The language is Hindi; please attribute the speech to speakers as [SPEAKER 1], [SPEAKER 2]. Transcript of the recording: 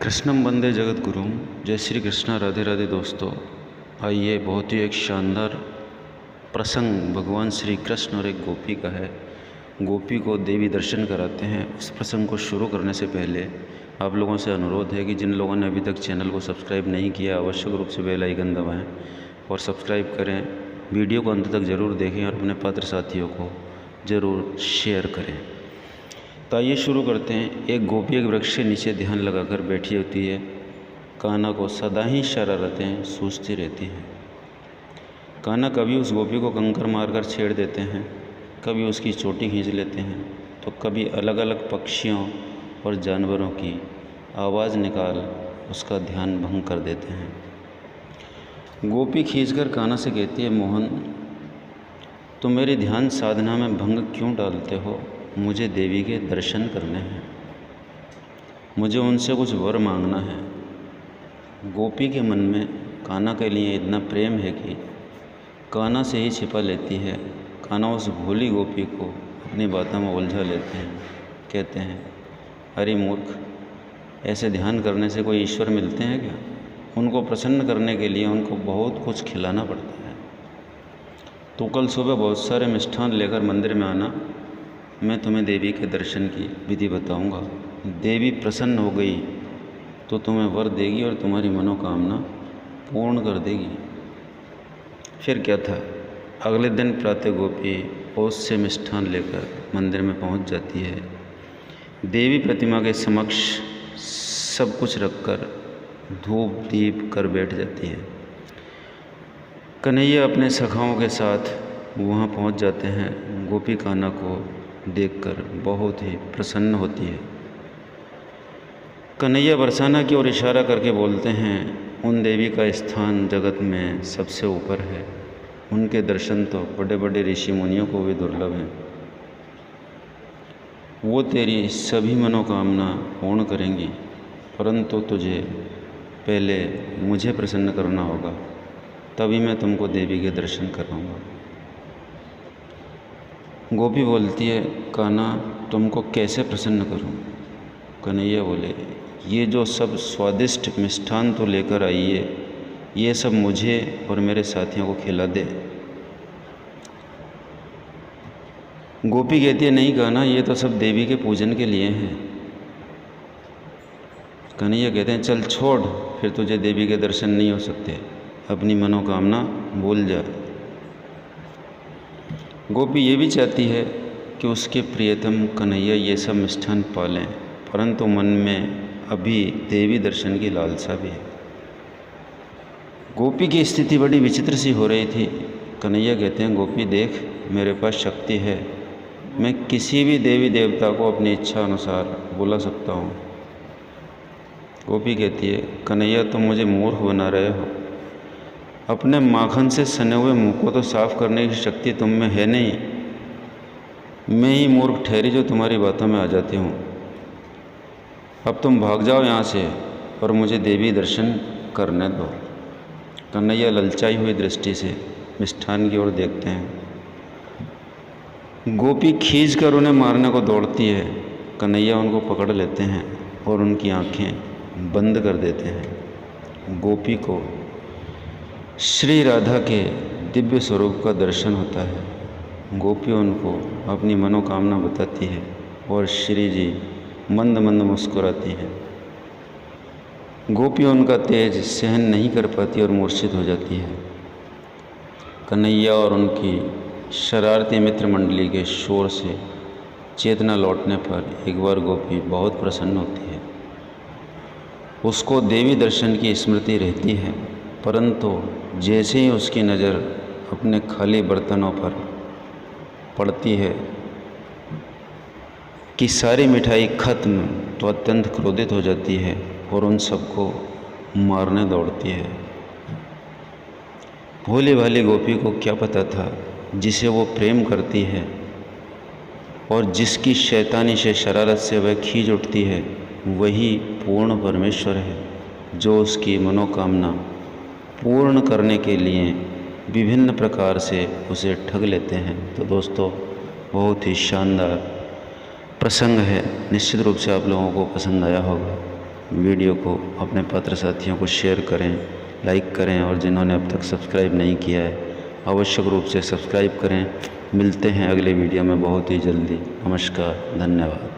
[SPEAKER 1] कृष्णम वंदे जगत गुरुम। जय श्री कृष्णा, राधे राधे दोस्तों। आइए, बहुत ही एक शानदार प्रसंग भगवान श्री कृष्ण और एक गोपी का है। गोपी को देवी दर्शन कराते हैं। उस प्रसंग को शुरू करने से पहले आप लोगों से अनुरोध है कि जिन लोगों ने अभी तक चैनल को सब्सक्राइब नहीं किया, आवश्यक रूप से बेल आइकन दबाएं और सब्सक्राइब करें। वीडियो को अंत तक ज़रूर देखें और अपने पात्र साथियों को ज़रूर शेयर करें। तो आइए शुरू करते हैं। एक गोपी एक वृक्ष के नीचे ध्यान लगाकर बैठी होती है। कान्हा को सदा ही शरारतें सूझती रहती हैं। कान्हा कभी उस गोपी को कंकर मारकर छेड़ देते हैं, कभी उसकी चोटी खींच लेते हैं, तो कभी अलग अलग पक्षियों और जानवरों की आवाज़ निकाल उसका ध्यान भंग कर देते हैं। गोपी खींचकर कान्हा से कहती है, मोहन, तुम मेरी ध्यान साधना में भंग क्यों डालते हो? मुझे देवी के दर्शन करने हैं, मुझे उनसे कुछ वर मांगना है। गोपी के मन में कान्हा के लिए इतना प्रेम है कि कान्हा से ही छिपा लेती है। कान्हा उस भोली गोपी को अपनी बातों में उलझा लेते हैं। कहते हैं, अरे मूर्ख, ऐसे ध्यान करने से कोई ईश्वर मिलते हैं क्या? उनको प्रसन्न करने के लिए उनको बहुत कुछ खिलाना पड़ता है। तो कल सुबह बहुत सारे मिष्ठान लेकर मंदिर में आना, मैं तुम्हें देवी के दर्शन की विधि बताऊंगा। देवी प्रसन्न हो गई तो तुम्हें वर देगी और तुम्हारी मनोकामना पूर्ण कर देगी। फिर क्या था, अगले दिन प्रातः गोपी ओस से मिष्ठान लेकर मंदिर में पहुंच जाती है। देवी प्रतिमा के समक्ष सब कुछ रखकर धूप दीप कर बैठ जाती है। कन्हैया अपने सखाओं के साथ वहां पहुंच जाते हैं। गोपी कान्हा को देखकर बहुत ही प्रसन्न होती है। कन्हैया बरसाना की ओर इशारा करके बोलते हैं, उन देवी का स्थान जगत में सबसे ऊपर है। उनके दर्शन तो बड़े बड़े ऋषि मुनियों को भी दुर्लभ हैं। वो तेरी सभी मनोकामना पूर्ण करेंगी, परंतु तुझे पहले मुझे प्रसन्न करना होगा, तभी मैं तुमको देवी के दर्शन कराऊंगा। गोपी बोलती है, कान्हा, तुमको कैसे प्रसन्न करूं? कन्हैया बोले, ये जो सब स्वादिष्ट मिष्ठान तो लेकर आई है, ये सब मुझे और मेरे साथियों को खिला दे। गोपी कहती है, नहीं कान्हा, ये तो सब देवी के पूजन के लिए हैं। कन्हैया कहते हैं, चल छोड़, फिर तुझे देवी के दर्शन नहीं हो सकते, अपनी मनोकामना भूल जा। गोपी ये भी चाहती है कि उसके प्रियतम कन्हैया ये सब मिष्ठान पालें, परंतु मन में अभी देवी दर्शन की लालसा भी है। गोपी की स्थिति बड़ी विचित्र सी हो रही थी। कन्हैया कहते हैं, गोपी देख, मेरे पास शक्ति है, मैं किसी भी देवी देवता को अपनी इच्छा अनुसार बुला सकता हूँ। गोपी कहती है, कन्हैया, तुम मुझे मूर्ख बना रहे हो। अपने माखन से सने हुए मुंह को तो साफ करने की शक्ति तुम में है नहीं। मैं ही मूर्ख ठहरी जो तुम्हारी बातों में आ जाती हूँ। अब तुम भाग जाओ यहाँ से और मुझे देवी दर्शन करने दो। कन्हैया ललचाई हुई दृष्टि से मिष्ठान की ओर देखते हैं। गोपी खींच कर उन्हें मारने को दौड़ती है। कन्हैया उनको पकड़ लेते हैं और उनकी आंखें बंद कर देते हैं। गोपी को श्री राधा के दिव्य स्वरूप का दर्शन होता है। गोपी उनको अपनी मनोकामना बताती है और श्री जी मंद मंद मुस्कुराती हैं। गोपी उनका तेज सहन नहीं कर पाती और मूर्छित हो जाती है। कन्हैया और उनकी शरारती मित्र मंडली के शोर से चेतना लौटने पर एक बार गोपी बहुत प्रसन्न होती है। उसको देवी दर्शन की स्मृति रहती है, परंतु जैसे ही उसकी नज़र अपने खाली बर्तनों पर पड़ती है कि सारी मिठाई खत्म, तो अत्यंत क्रोधित हो जाती है और उन सबको मारने दौड़ती है। भोली भाली गोपी को क्या पता था, जिसे वो प्रेम करती है और जिसकी शैतानी से शरारत से वह खींच उठती है, वही पूर्ण परमेश्वर है, जो उसकी मनोकामना पूर्ण करने के लिए विभिन्न प्रकार से उसे ठग लेते हैं। तो दोस्तों, बहुत ही शानदार प्रसंग है। निश्चित रूप से आप लोगों को पसंद आया होगा। वीडियो को अपने पात्र साथियों को शेयर करें, लाइक करें और जिन्होंने अब तक सब्सक्राइब नहीं किया है आवश्यक रूप से सब्सक्राइब करें। मिलते हैं अगले वीडियो में बहुत ही जल्दी। नमस्कार, धन्यवाद।